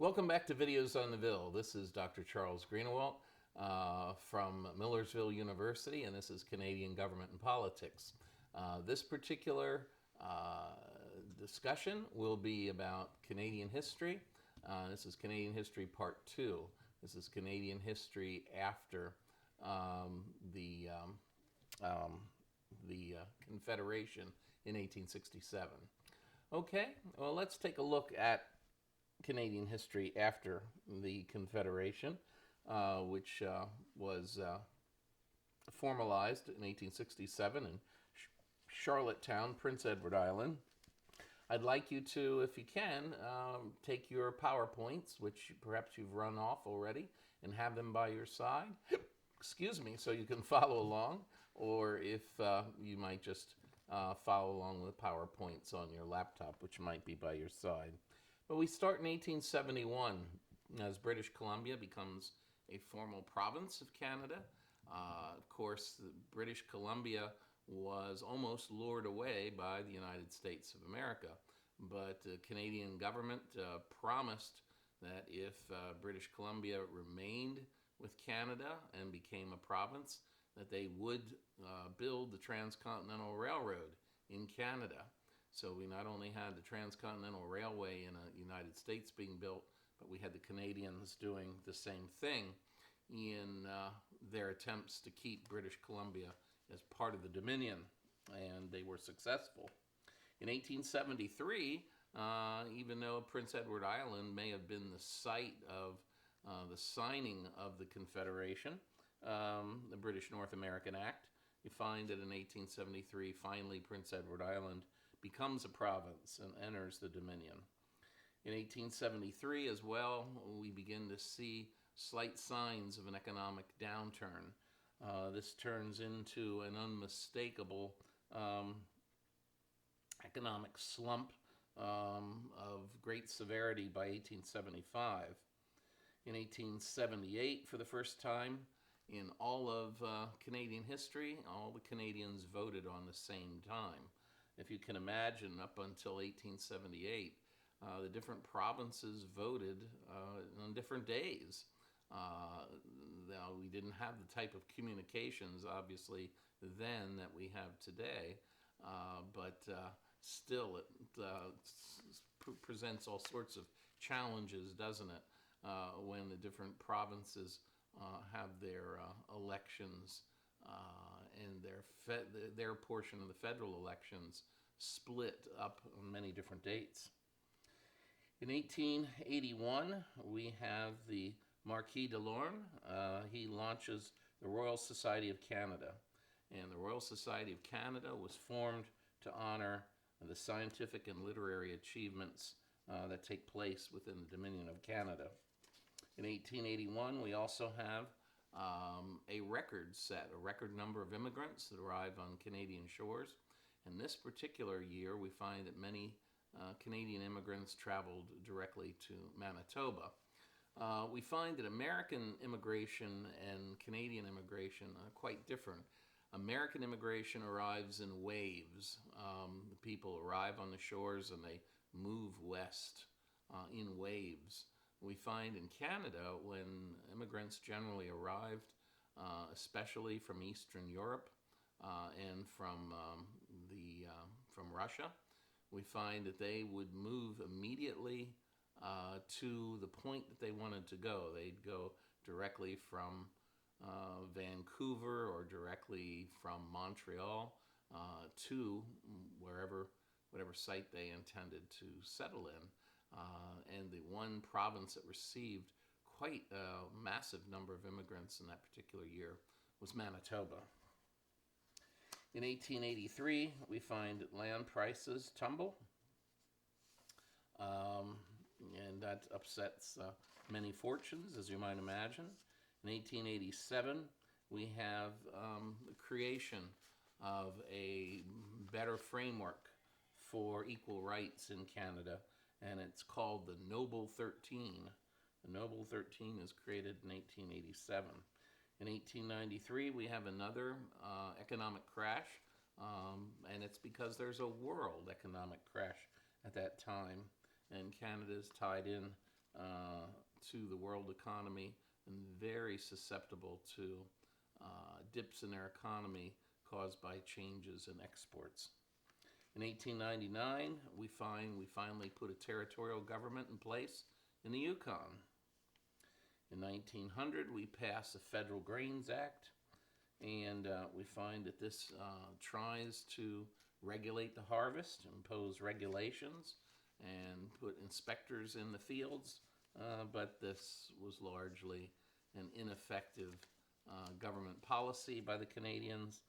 Welcome back to Videos on the Ville. This is Dr. Charles Greenawalt from Millersville University, and this is Canadian Government and Politics. This particular discussion will be about Canadian history. This is Canadian History Part 2. This is Canadian history after the Confederation in 1867. Okay, well, let's take a look at Canadian history after the Confederation, which was formalized in 1867 in Charlottetown, Prince Edward Island. I'd like you to, if you can, take your PowerPoints, which perhaps you've run off already, and have them by your side. Excuse me, so you can follow along, or if you might just follow along with PowerPoints on your laptop, which might be by your side. But we start in 1871 as British Columbia becomes a formal province of Canada. Of course, British Columbia was almost lured away by the United States of America, but the Canadian government promised that if British Columbia remained with Canada and became a province, that they would build the Transcontinental Railroad in Canada. So we not only had the Transcontinental Railway in the United States being built, but we had the Canadians doing the same thing in their attempts to keep British Columbia as part of the Dominion, and they were successful. In 1873, even though Prince Edward Island may have been the site of the signing of the Confederation, the British North American Act, you find that in 1873, finally Prince Edward Island becomes a province and enters the Dominion. In 1873 as well, we begin to see slight signs of an economic downturn. This turns into an unmistakable economic slump of great severity by 1875. In 1878, for the first time in all of Canadian history, all the Canadians voted on the same time. If you can imagine, up until 1878, the different provinces voted on different days. We didn't have the type of communications, obviously, then that we have today, but still it presents all sorts of challenges, doesn't it, when the different provinces have their elections and their portion of the federal elections split up on many different dates. In 1881, we have the Marquis de Lorne. He launches the Royal Society of Canada. And the Royal Society of Canada was formed to honor the scientific and literary achievements that take place within the Dominion of Canada. In 1881, we also have a record number of immigrants that arrive on Canadian shores. And this particular year, we find that many Canadian immigrants traveled directly to Manitoba. We find that American immigration and Canadian immigration are quite different. American immigration arrives in waves. The people arrive on the shores and they move west in waves. We find in Canada, when immigrants generally arrived, especially from Eastern Europe and from Russia, we find that they would move immediately to the point that they wanted to go. They'd go directly from Vancouver or directly from Montreal to whatever site they intended to settle in. And the one province that received quite a massive number of immigrants in that particular year was Manitoba. In 1883, we find land prices tumble, and that upsets many fortunes, as you might imagine. In 1887, we have the creation of a better framework for equal rights in Canada, and it's called the Noble 13. The Noble 13 is created in 1887. In 1893, we have another economic crash, and it's because there's a world economic crash at that time, and Canada is tied in to the world economy and very susceptible to dips in their economy caused by changes in exports. In 1899, we finally put a territorial government in place in the Yukon. In 1900, we pass the Federal Grains Act, and we find that this tries to regulate the harvest, impose regulations, and put inspectors in the fields, but this was largely an ineffective government policy by the Canadians,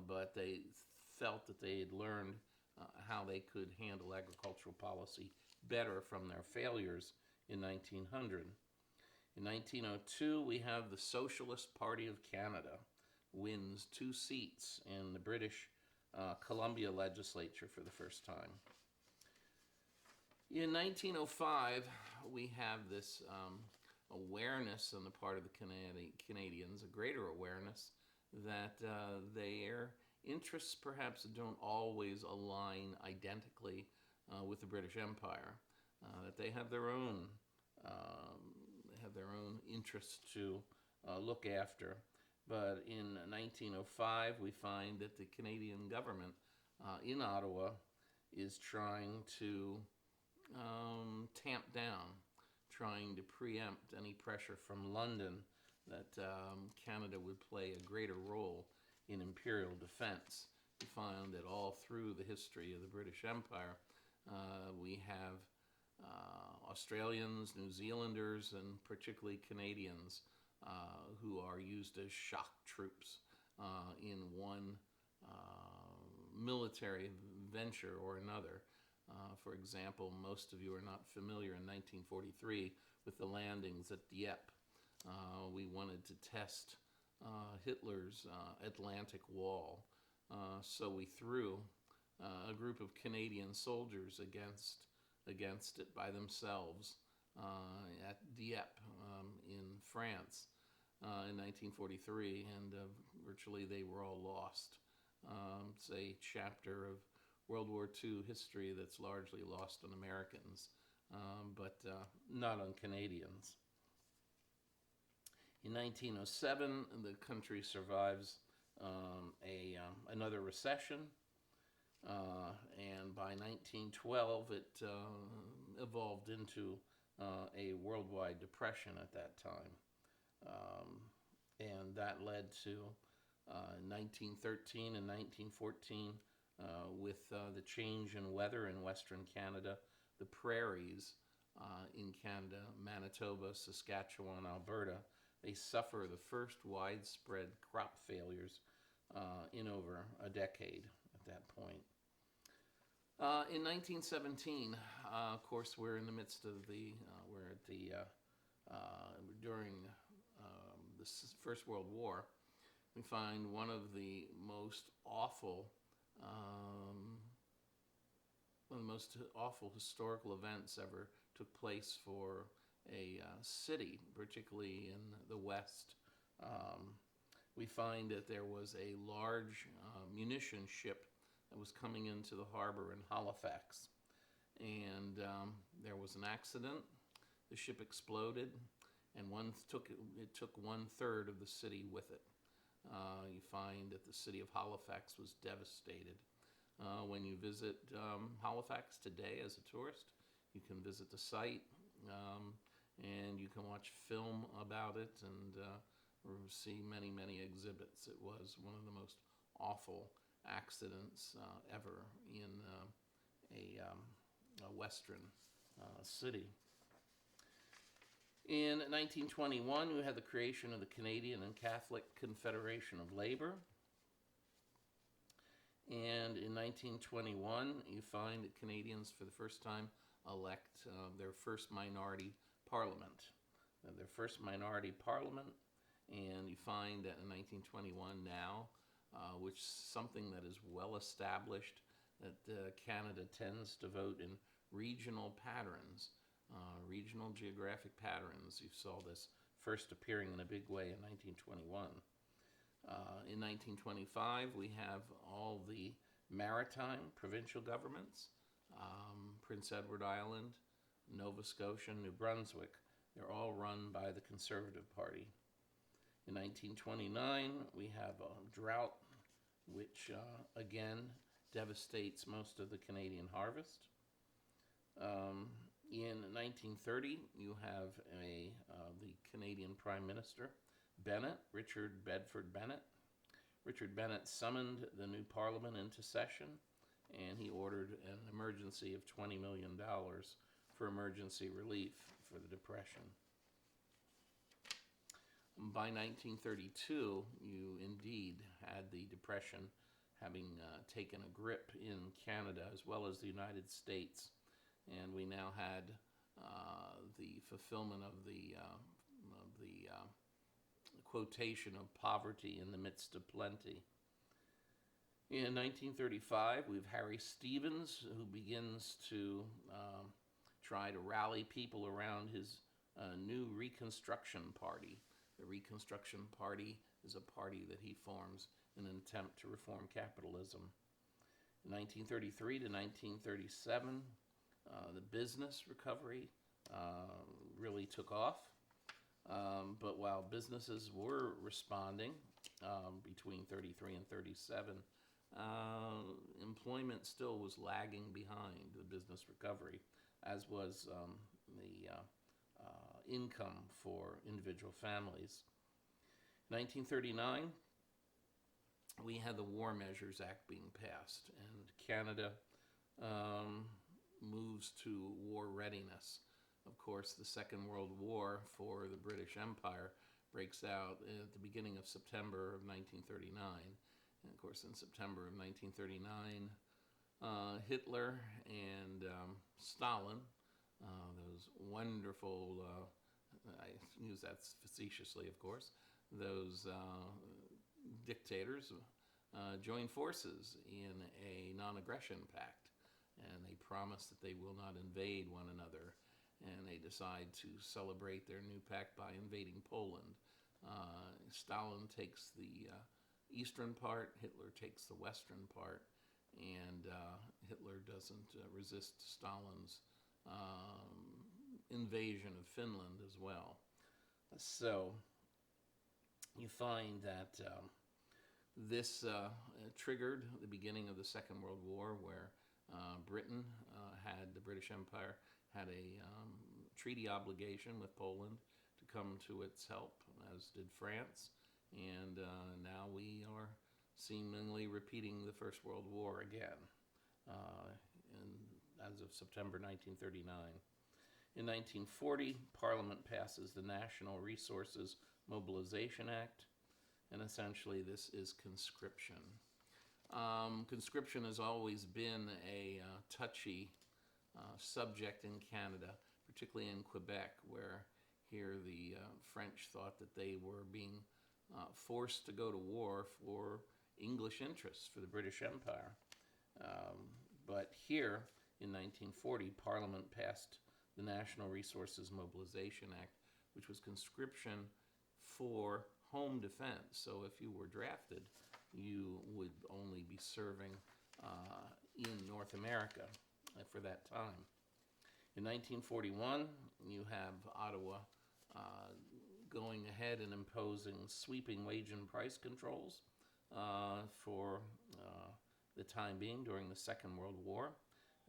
but they felt that they had learned how they could handle agricultural policy better from their failures in 1900. In 1902, we have the Socialist Party of Canada wins 2 seats in the British Columbia legislature for the first time. In 1905, we have this awareness on the part of the Canadians, a greater awareness that their interests perhaps don't always align identically with the British Empire, that they have their own interests to look after. But in 1905, we find that the Canadian government in Ottawa is trying to tamp down, trying to preempt any pressure from London that Canada would play a greater role in imperial defense. We find that all through the history of the British Empire, we have Australians, New Zealanders, and particularly Canadians who are used as shock troops in one military venture or another. For example, most of you are not familiar in 1943 with the landings at Dieppe. We wanted to test Hitler's Atlantic Wall, so we threw a group of Canadian soldiers against it by themselves at Dieppe in France in 1943, and virtually they were all lost. It's a chapter of World War II history that's largely lost on Americans, but not on Canadians. In 1907, the country survives another recession, and by 1912, it evolved into a worldwide depression at that time. And that led to 1913 and 1914 with the change in weather in Western Canada, the prairies in Canada, Manitoba, Saskatchewan, Alberta, they suffer the first widespread crop failures in over a decade at that point. In 1917, of course, we're in the midst of during the First World War. We find one of the most awful historical events ever took place for a city, particularly in the West. We find that there was a large munition ship that was coming into the harbor in Halifax, and there was an accident. The ship exploded, and it took 1/3 of the city with it. You find that the city of Halifax was devastated. When you visit Halifax today as a tourist, you can visit the site, and you can watch film about it and see many, many exhibits. It was one of the most awful accidents ever in a Western city. In 1921, we had the creation of the Canadian and Catholic Confederation of Labor. And in 1921, you find that Canadians, for the first time, elect their first minority parliament. And you find that in 1921 now, which is something that is well established, that Canada tends to vote in regional patterns, regional geographic patterns. You saw this first appearing in a big way in 1921. In 1925, we have all the maritime provincial governments, Prince Edward Island, Nova Scotia, and New Brunswick. They're all run by the Conservative Party. In 1929, we have a drought, which again devastates most of the Canadian harvest. In 1930, you have the Canadian Prime Minister, Bennett, Richard Bedford Bennett. Richard Bennett summoned the new Parliament into session, and he ordered an emergency of $20 million for emergency relief for the Depression. By 1932, you indeed had the Depression having taken a grip in Canada as well as the United States, and we now had the fulfillment of the quotation of poverty in the midst of plenty. In 1935, we have Harry Stevens, who begins to try to rally people around his new Reconstruction Party. The Reconstruction Party is a party that he forms in an attempt to reform capitalism. In 1933 to 1937, the business recovery really took off. But while businesses were responding between 33 and 37, employment still was lagging behind the business recovery, as was the income for individual families. In 1939, we had the War Measures Act being passed, and Canada moves to war readiness. Of course, the Second World War for the British Empire breaks out at the beginning of September of 1939. And of course, in September of 1939, Hitler and Stalin, those wonderful, I use that facetiously, of course, those dictators join forces in a non-aggression pact, and they promise that they will not invade one another, and they decide to celebrate their new pact by invading Poland. Stalin takes the eastern part, Hitler takes the western part, and Hitler doesn't resist Stalin's invasion of Finland as well. So you find that this triggered the beginning of the Second World War, where Britain the British Empire had a treaty obligation with Poland to come to its help, as did France. And now we are seemingly repeating the First World War again, as of September 1939. In 1940, Parliament passes the National Resources Mobilization Act, and essentially this is conscription. Conscription has always been a touchy subject in Canada, particularly in Quebec, where here the French thought that they were being forced to go to war for English interests, for the British Empire. But here, in 1940, Parliament passed the National Resources Mobilization Act, which was conscription for home defense. So if you were drafted, you would only be serving in North America for that time. In 1941, you have Ottawa going ahead and imposing sweeping wage and price controls for the time being during the Second World War,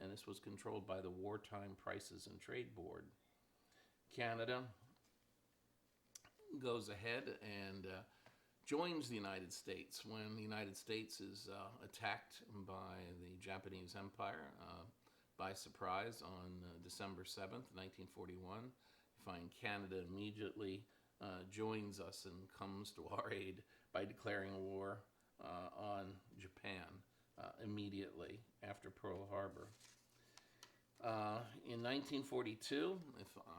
and this was controlled by the Wartime Prices and Trade Board. Canada goes ahead and joins the United States when the United States is attacked by the Japanese Empire by surprise on December 7th, 1941. You find Canada immediately joins us and comes to our aid by declaring war on Japan immediately after Pearl Harbor. In 1942,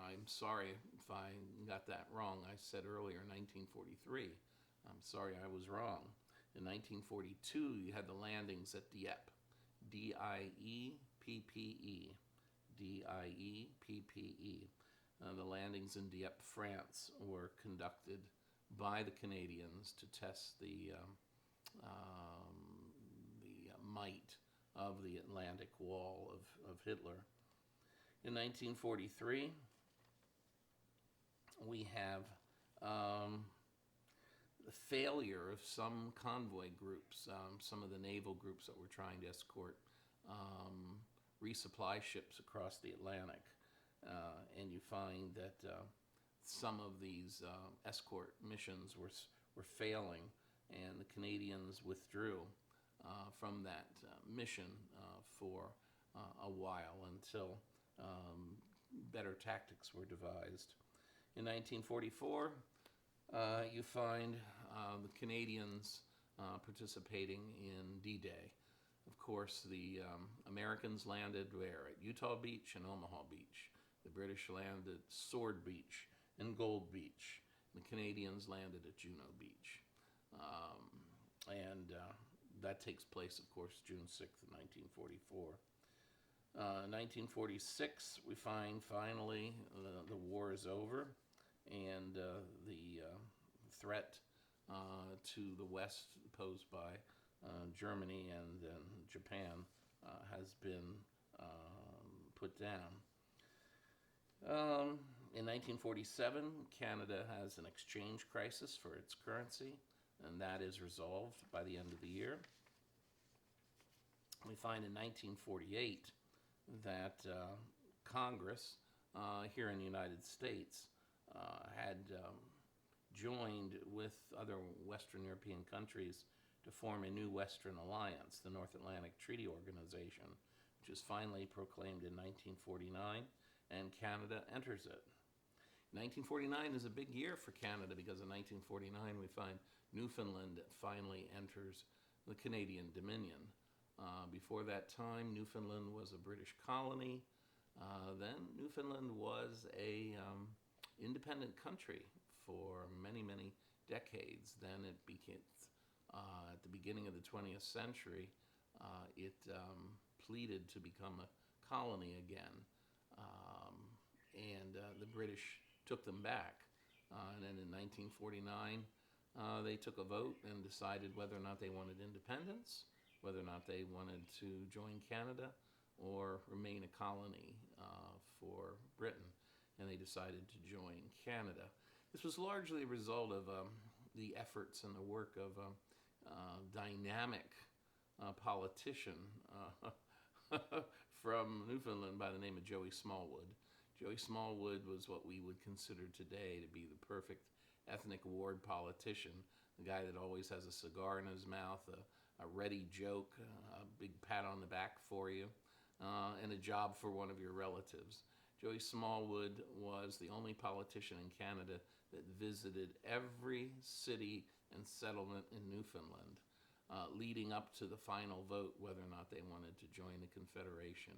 I'm sorry if I got that wrong, I said earlier 1943. I'm sorry I was wrong. In 1942, you had the landings at Dieppe, D-I-E-P-P-E, D-I-E-P-P-E. The landings in Dieppe, France, were conducted by the Canadians to test the might of the Atlantic Wall of Hitler. In 1943, we have the failure of some convoy groups, some of the naval groups that were trying to escort resupply ships across the Atlantic. And you find that some of these escort missions were failing, and the Canadians withdrew from that mission for a while until better tactics were devised. In 1944, you find the Canadians participating in D-Day. Of course, the Americans landed where? At Utah Beach and Omaha Beach. The British landed Sword Beach and Gold Beach. The Canadians landed at Juno Beach. And that takes place, of course, June 6th, 1944. 1946, we find finally the war is over, and the threat to the West posed by Germany and Japan has been put down. In 1947, Canada has an exchange crisis for its currency, and that is resolved by the end of the year. We find in 1948 that Congress here in the United States had joined with other Western European countries to form a new Western Alliance, the North Atlantic Treaty Organization, which is finally proclaimed in 1949, and Canada enters it. 1949 is a big year for Canada because in 1949 we find Newfoundland finally enters the Canadian Dominion. Before that time, Newfoundland was a British colony. Then Newfoundland was a independent country for many, many decades. Then it became, at the beginning of the 20th century, it pleaded to become a colony again. And the British took them back. And then in 1949, they took a vote and decided whether or not they wanted independence, whether or not they wanted to join Canada or remain a colony for Britain. And they decided to join Canada. This was largely a result of the efforts and the work of a dynamic politician from Newfoundland by the name of Joey Smallwood. Joey Smallwood was what we would consider today to be the perfect ethnic ward politician, the guy that always has a cigar in his mouth, a ready joke, a big pat on the back for you, and a job for one of your relatives. Joey Smallwood was the only politician in Canada that visited every city and settlement in Newfoundland, leading up to the final vote whether or not they wanted to join the Confederation.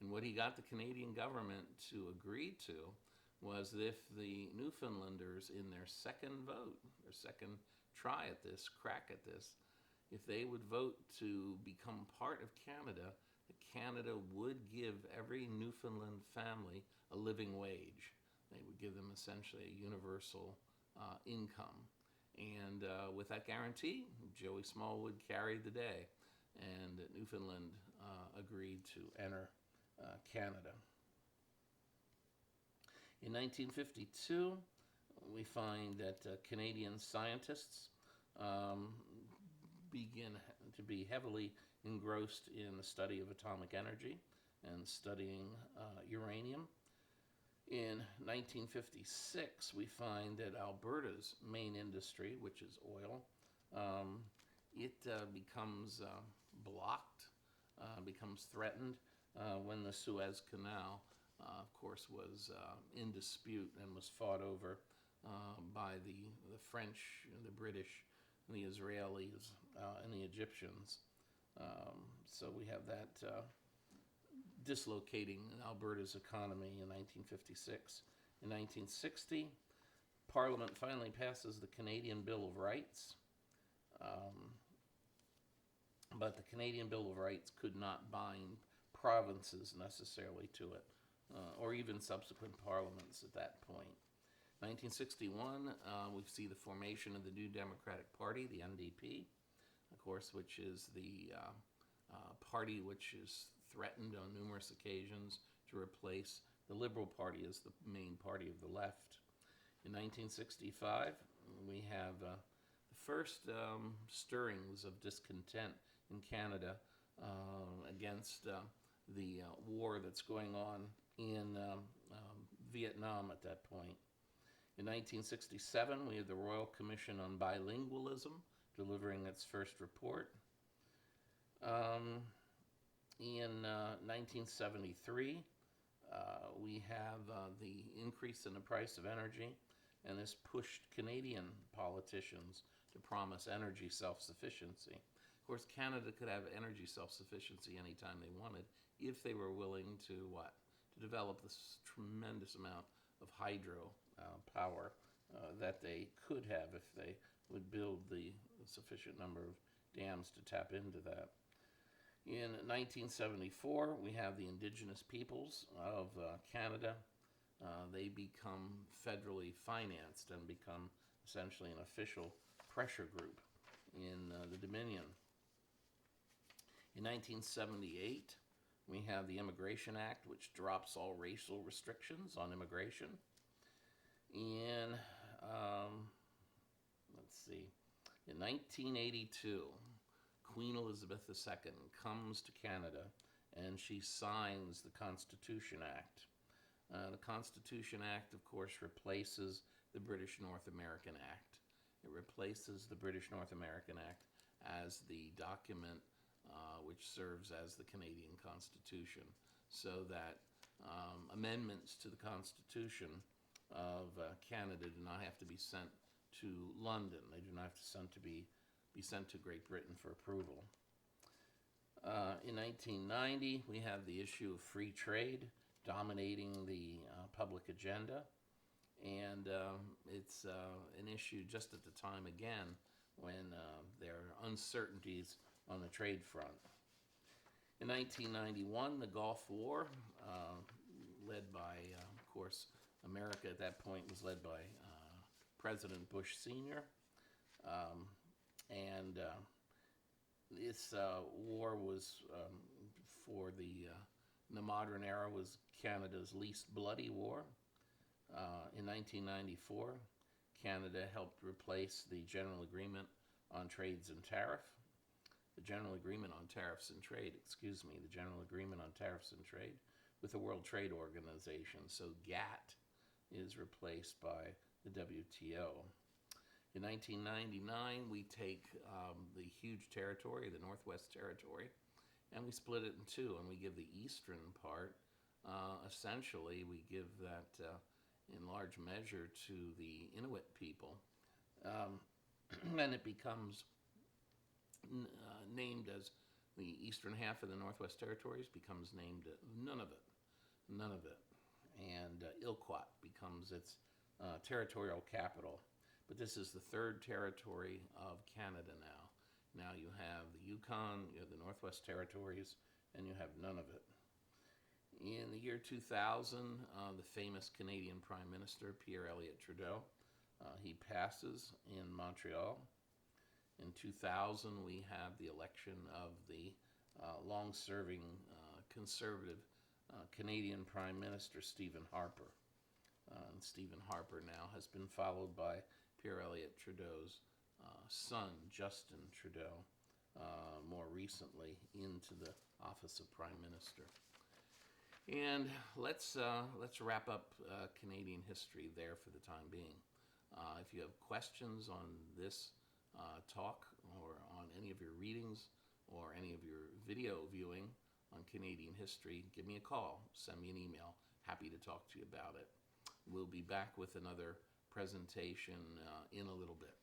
And what he got the Canadian government to agree to was that if the Newfoundlanders, in their second vote, their second try at this, crack at this, if they would vote to become part of Canada, that Canada would give every Newfoundland family a living wage. They would give them essentially a universal income. And with that guarantee, Joey Smallwood carried the day, and Newfoundland agreed to enter Canada. In 1952, we find that Canadian scientists begin to be heavily engrossed in the study of atomic energy and studying uranium. In 1956, we find that Alberta's main industry, which is oil, it becomes blocked, becomes threatened when the Suez Canal, of course, was in dispute and was fought over by the French, the British, and the Israelis, and the Egyptians. So we have that dislocating Alberta's economy in 1956. In 1960, Parliament finally passes the Canadian Bill of Rights. But the Canadian Bill of Rights could not bind provinces necessarily to it, or even subsequent parliaments at that point. 1961, we see the formation of the New Democratic Party, the NDP, of course, which is the party which is threatened on numerous occasions to replace the Liberal Party is the main party of the left. In 1965, we have the first stirrings of discontent in Canada against the war that's going on in Vietnam at that point. In 1967, we have the Royal Commission on Bilingualism delivering its first report. In 1973, we have the increase in the price of energy, and this pushed Canadian politicians to promise energy self-sufficiency. Of course, Canada could have energy self-sufficiency anytime they wanted if they were willing to what? To develop this tremendous amount of hydro power that they could have if they would build the sufficient number of dams to tap into that. In 1974, we have the Indigenous peoples of Canada. They become federally financed and become essentially an official pressure group in the Dominion. In 1978, we have the Immigration Act, which drops all racial restrictions on immigration. In, in 1982, Queen Elizabeth II comes to Canada and she signs the Constitution Act. The Constitution Act, of course, replaces the British North American Act. It replaces the British North American Act as the document which serves as the Canadian Constitution, so that amendments to the Constitution of Canada do not have to be sent to London. They do not have to be sent to Great Britain for approval. In 1990, we have the issue of free trade dominating the public agenda, and it's an issue just at the time again when there are uncertainties on the trade front. In 1991, the Gulf War, led by, of course, America at that point was led by President Bush Sr., and this war was, for the modern era, was Canada's least bloody war. In 1994, Canada helped replace the General Agreement on Trades and Tariff. The General Agreement on Tariffs and Trade, the General Agreement on Tariffs and Trade with the World Trade Organization. So GATT is replaced by the WTO. In 1999, we take the huge territory, the Northwest Territory, and we split it in two, and we give the eastern part, essentially, we give that in large measure to the Inuit people. And it becomes named as the eastern half of the Northwest Territories becomes named Nunavut. And Ilquat becomes its territorial capital. But this is the third territory of Canada now. Now you have the Yukon, you have the Northwest Territories, and you have Nunavut. In the year 2000, the famous Canadian Prime Minister, Pierre Elliott Trudeau, he passes in Montreal. In 2000, we have the election of the long-serving conservative Canadian Prime Minister, Stephen Harper. And Stephen Harper now has been followed by Pierre Elliott Trudeau's son, Justin Trudeau, more recently into the office of Prime Minister. And let's wrap up Canadian history there for the time being. If you have questions on this talk or on any of your readings or any of your video viewing on Canadian history, give me a call, send me an email. Happy to talk to you about it. We'll be back with another presentation in a little bit.